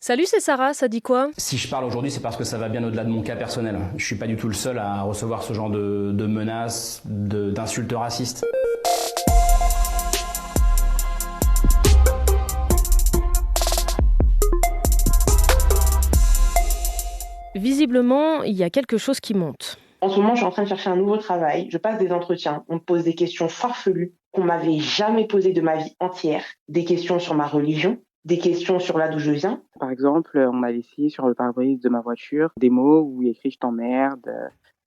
Salut, c'est Sarah, ça dit quoi? Si je parle aujourd'hui, c'est parce que ça va bien au-delà de mon cas personnel. Je suis pas du tout le seul à recevoir ce genre de menaces, d'insultes racistes. Visiblement, il y a quelque chose qui monte. En ce moment, je suis en train de chercher un nouveau travail. Je passe des entretiens. On me pose des questions farfelues qu'on m'avait jamais posées de ma vie entière. Des questions sur ma religion, des questions sur là d'où je viens. Par exemple, on m'a laissé sur le pare-brise de ma voiture des mots où il est écrit « je t'emmerde »,«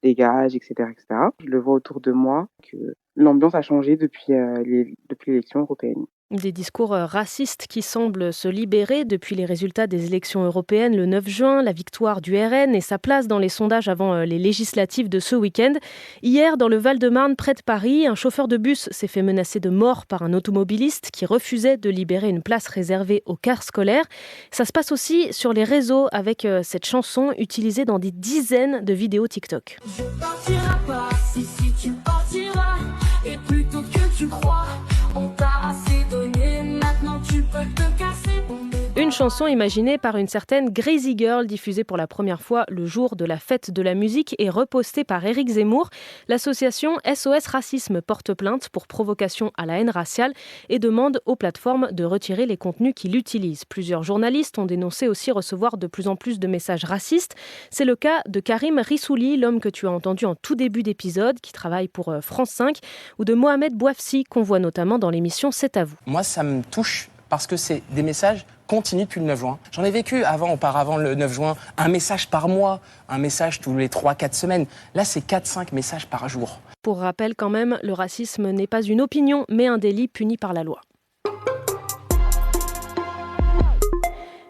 dégage », etc., etc. Je le vois autour de moi que l'ambiance a changé depuis l'élection européenne. Des discours racistes qui semblent se libérer depuis les résultats des élections européennes le 9 juin, la victoire du RN et sa place dans les sondages avant les législatives de ce week-end. Hier, dans le Val-de-Marne, près de Paris, un chauffeur de bus s'est fait menacer de mort par un automobiliste qui refusait de libérer une place réservée aux cars scolaires. Ça se passe aussi sur les réseaux avec cette chanson utilisée dans des dizaines de vidéos TikTok. Je partirai pas si tu partiras, et plutôt que tu crois, on t'a assez donné, maintenant tu peux te casser. Une chanson imaginée par une certaine Crazy Girl, diffusée pour la première fois le jour de la fête de la musique et repostée par Éric Zemmour. L'association SOS Racisme porte plainte pour provocation à la haine raciale et demande aux plateformes de retirer les contenus qui l'utilisent. Plusieurs journalistes ont dénoncé aussi recevoir de plus en plus de messages racistes. C'est le cas de Karim Rissouli, l'homme que tu as entendu en tout début d'épisode, qui travaille pour France 5, ou de Mohamed Bouafsi, qu'on voit notamment dans l'émission C'est à vous. Moi, ça me touche parce que c'est des messages continue depuis le 9 juin. J'en ai vécu auparavant le 9 juin, un message par mois, un message tous les 3-4 semaines. Là, c'est 4-5 messages par jour. Pour rappel quand même, le racisme n'est pas une opinion, mais un délit puni par la loi.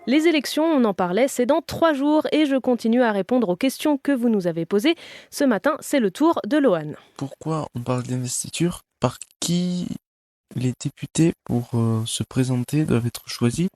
Les élections, on en parlait, c'est dans 3 jours et je continue à répondre aux questions que vous nous avez posées. Ce matin, c'est le tour de Lohan. Pourquoi on parle d'investiture? Par qui les députés, pour se présenter, doivent être choisis?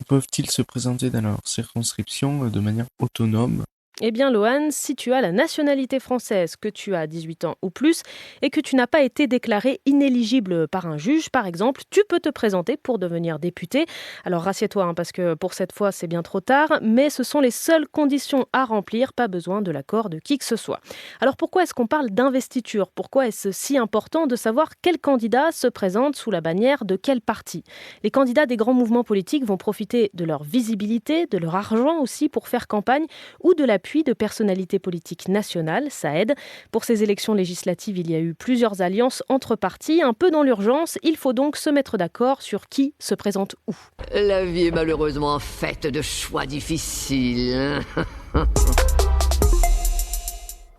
Peuvent-ils se présenter dans leur circonscription de manière autonome? Eh bien, Lohan, si tu as la nationalité française, que tu as 18 ans ou plus, et que tu n'as pas été déclaré inéligible par un juge, par exemple, tu peux te présenter pour devenir député. Alors, rassieds-toi, parce que pour cette fois, c'est bien trop tard, mais ce sont les seules conditions à remplir, pas besoin de l'accord de qui que ce soit. Alors, pourquoi est-ce qu'on parle d'investiture? Pourquoi est-ce si important de savoir quel candidat se présente sous la bannière de quel parti? Les candidats des grands mouvements politiques vont profiter de leur visibilité, de leur argent aussi pour faire campagne, ou de l'appui de personnalités politiques nationales, ça aide. Pour ces élections législatives, il y a eu plusieurs alliances entre partis, un peu dans l'urgence. Il faut donc se mettre d'accord sur qui se présente où. La vie est malheureusement faite de choix difficiles.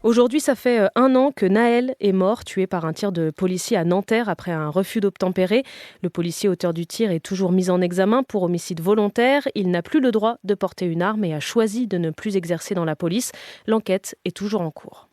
Aujourd'hui, ça fait 1 an que Naël est mort, tué par un tir de policier à Nanterre après un refus d'obtempérer. Le policier auteur du tir est toujours mis en examen pour homicide volontaire. Il n'a plus le droit de porter une arme et a choisi de ne plus exercer dans la police. L'enquête est toujours en cours.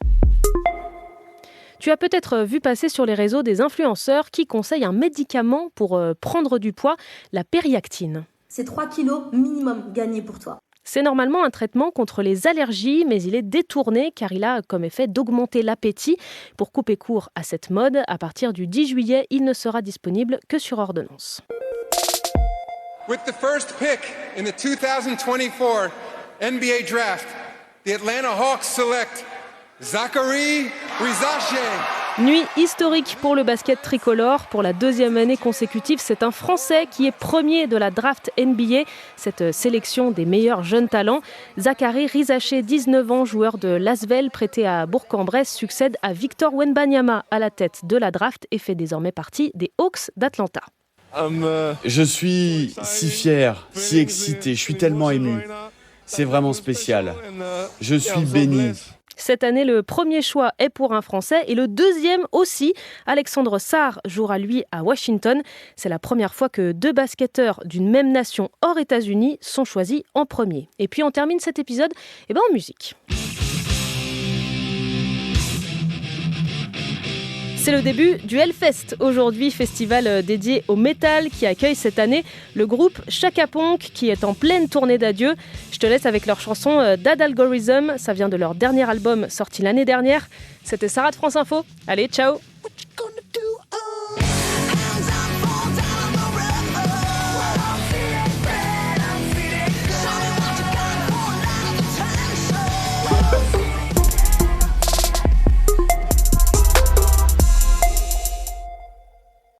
Tu as peut-être vu passer sur les réseaux des influenceurs qui conseillent un médicament pour prendre du poids, la Périactine. C'est 3 kilos minimum gagnés pour toi. C'est normalement un traitement contre les allergies, mais il est détourné car il a comme effet d'augmenter l'appétit. Pour couper court à cette mode, à partir du 10 juillet, il ne sera disponible que sur ordonnance. With the first pick in the 2024 NBA draft, the Atlanta Hawks select Zachary Rizache. Nuit historique pour le basket tricolore. Pour la 2e année consécutive, c'est un Français qui est premier de la draft NBA, cette sélection des meilleurs jeunes talents. Zachary Rizache, 19 ans, joueur de l'Asvel, prêté à Bourg-en-Bresse, succède à Victor Wembanyama à la tête de la draft et fait désormais partie des Hawks d'Atlanta. Je suis si fier, si excité, je suis tellement ému. C'est vraiment spécial. Je suis béni. Cette année, le premier choix est pour un Français et le deuxième aussi. Alexandre Sarr jouera lui à Washington. C'est la première fois que 2 basketteurs d'une même nation hors États-Unis sont choisis en premier. Et puis on termine cet épisode en musique. C'est le début du Hellfest, aujourd'hui festival dédié au métal qui accueille cette année le groupe Chaka Ponk qui est en pleine tournée d'adieu. Je te laisse avec leur chanson Bad Algorithm, ça vient de leur dernier album sorti l'année dernière. C'était Sarah de France Info, allez ciao.